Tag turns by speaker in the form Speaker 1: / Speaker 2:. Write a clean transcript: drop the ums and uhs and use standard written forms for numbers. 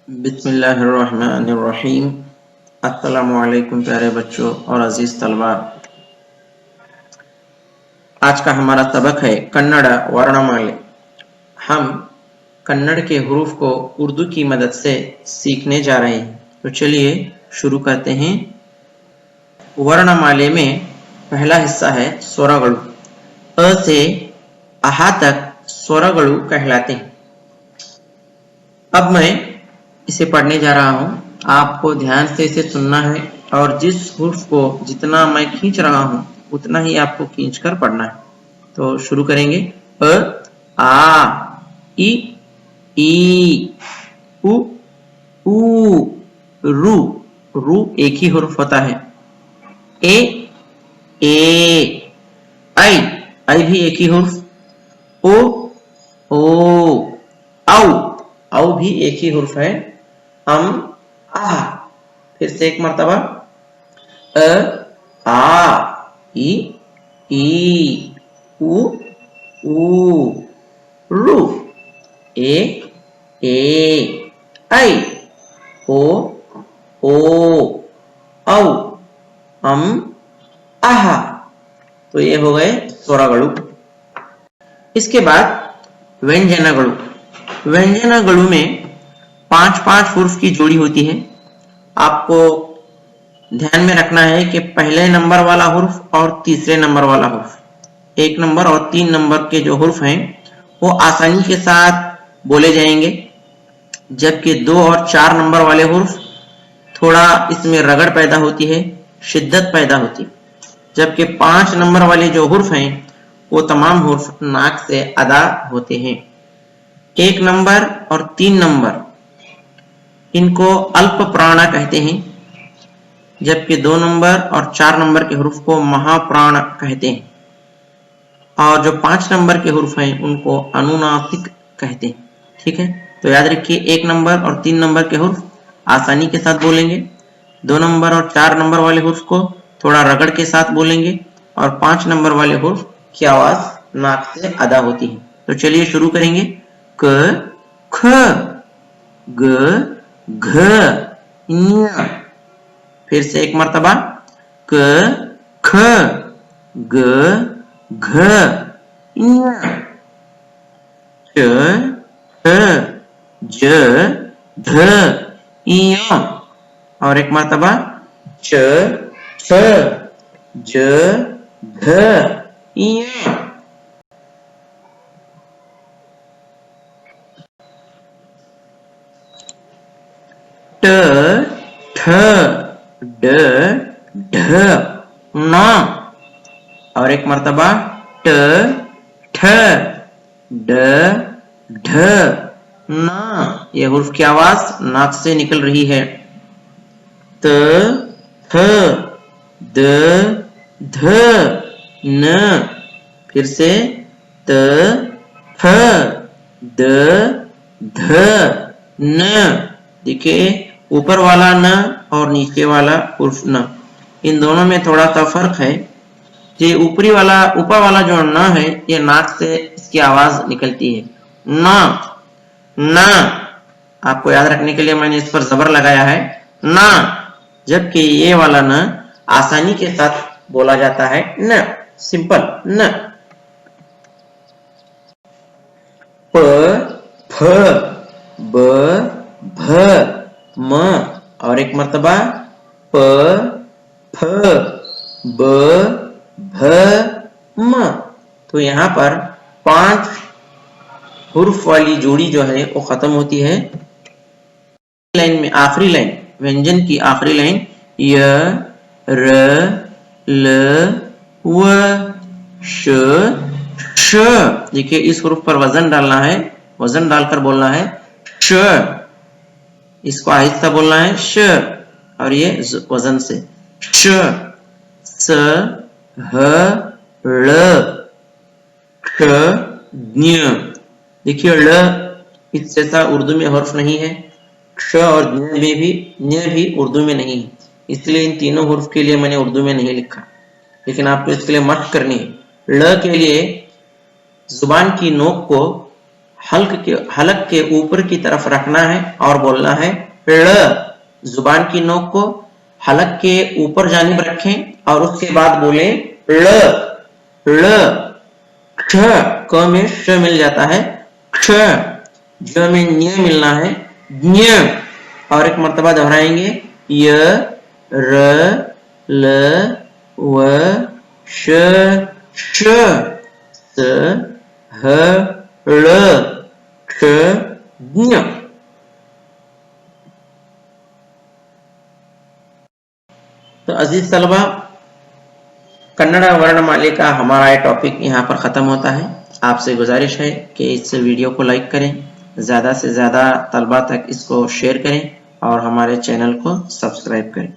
Speaker 1: बिस्मिल्लाहिर्रहमानिर्रहीम। अस्सलामुअलैकुम प्यारे बच्चों और अजीज तलबा। आज का हमारा सबक है कन्नड़ वर्णमाले। हम कन्नड़ के हुरूफ को उर्दू की मदद से सीखने जा रहे हैं, तो चलिए शुरू करते हैं। वर्णमाले में पहला हिस्सा है स्वरगळु। अ से आहा तक स्वरगळु कहलाते हैं। अब मैं इसे पढ़ने जा रहा हूँ, आपको ध्यान से इसे सुनना है और जिस हुर्फ को जितना मैं खींच रहा हूँ उतना ही आपको खींच कर पढ़ना है। तो शुरू करेंगे। अ, आ, ई, उ, रू। रू एक ही हुर्फ होता है। ए, आई भी एक ही हुर्फ। ओ, औ भी एक ही हुर्फ है। आह। फिर से एक मर्तबा। अ, आ, ई, उ, रू। ए, आई, ओ, औ, आहा। तो ये हो गए स्वरगळु। इसके बाद व्यंजनगळु। व्यंजनगळु में 5-5 हुर्फ की जोड़ी होती है। आपको ध्यान में रखना है कि पहले नंबर वाला हुर्फ और तीसरे नंबर वाला हुर्फ, 1 नंबर और 3 नंबर के जो हुर्फ हैं वो आसानी के साथ बोले जाएंगे, जबकि 2 और 4 नंबर वाले हुर्फ थोड़ा इसमें रगड़ पैदा होती है, शिद्दत पैदा होती है। जबकि 5 नंबर वाले जो हुर्फ हैं वो तमाम हुर्फ नाक से अदा होते हैं। 1 नंबर और 3 नंबर इनको अल्प प्राण कहते हैं, जबकि 2 नंबर और 4 नंबर के हुर्फ को महाप्राण कहते हैं, और जो 5 नंबर के हुर्फ हैं उनको अनुनासिक कहते हैं। ठीक है, तो याद रखिए 1 नंबर और 3 नंबर के हुर्फ आसानी के साथ बोलेंगे, 2 नंबर और 4 नंबर वाले हुर्फ को थोड़ा रगड़ के साथ बोलेंगे, और 5 नंबर वाले हुर्फ की आवाज नाक से अदा होती है। तो चलिए शुरू करेंगे। क, ख, ग, घ, ञ। फिर से एक मर्तबा। क, ख, ग, घ, ञ। च, छ, ज, ढ, ञ। और एक मर्तबा। च, छ, ज, ढ, ञ। ट, ठ, ड, ढ, न। और एक मर्तबा। ट, ठ, ड, ढ, न। ये हुर्फ की आवाज नाक से निकल रही है। त, थ, द, ध, न। फिर से। त, थ, द, ध, न। देखिए ऊपर वाला न और नीचे वाला उर्फ न, इन दोनों में थोड़ा सा फर्क है। जो ऊपर वाला जो न है ये नाक से इसकी आवाज निकलती है। न, आपको याद रखने के लिए मैंने इस पर जबर लगाया है, न। जबकि ये वाला न आसानी के साथ बोला जाता है न, सिंपल न। प, फ, ब, भ, म। और एक मर्तबा। प, फ, ब, भ, म। तो यहाँ पर 5 हुर्फ वाली जोड़ी जो है वो खत्म होती है। लाइन में आखिरी लाइन, व्यंजन की आखिरी लाइन, य, र, ल, व, श, श। देखिए इस हुर्फ पर वजन डालना है, वजन डालकर बोलना है श। इसको आहिस्ता बोलना है श, और ये वजन से श, स, ह, ळ, श, ज्ञ। देखिए ळ इस जैसा उर्दू में हर्फ नहीं है, श और ज्ञ भी उर्दू में नहीं है, इसलिए इन तीनों हुर्फ के लिए मैंने उर्दू में नहीं लिखा, लेकिन आपको इसके लिए मशक करनी है। ळ के लिए जुबान की नोक को हलक के ऊपर की तरफ रखना है और बोलना है ळ। जुबान की नोक को हलक के ऊपर जानिब रखें और उसके बाद बोले ळ ळ। क्ष क में श मिल जाता है, क्ष। ज में न्य मिलना है, ज्ञ। और एक मर्तबा दोहराएंगे, य र ल व श श स ह ळ क्ष ज्ञ। तो अजीज तलबा, कन्नड़ वर्णमालिका हमारा ये टॉपिक यहाँ पर ख़त्म होता है। आपसे गुजारिश है कि इस वीडियो को लाइक करें, ज़्यादा से ज़्यादा तलबा तक इसको शेयर करें और हमारे चैनल को सब्सक्राइब करें।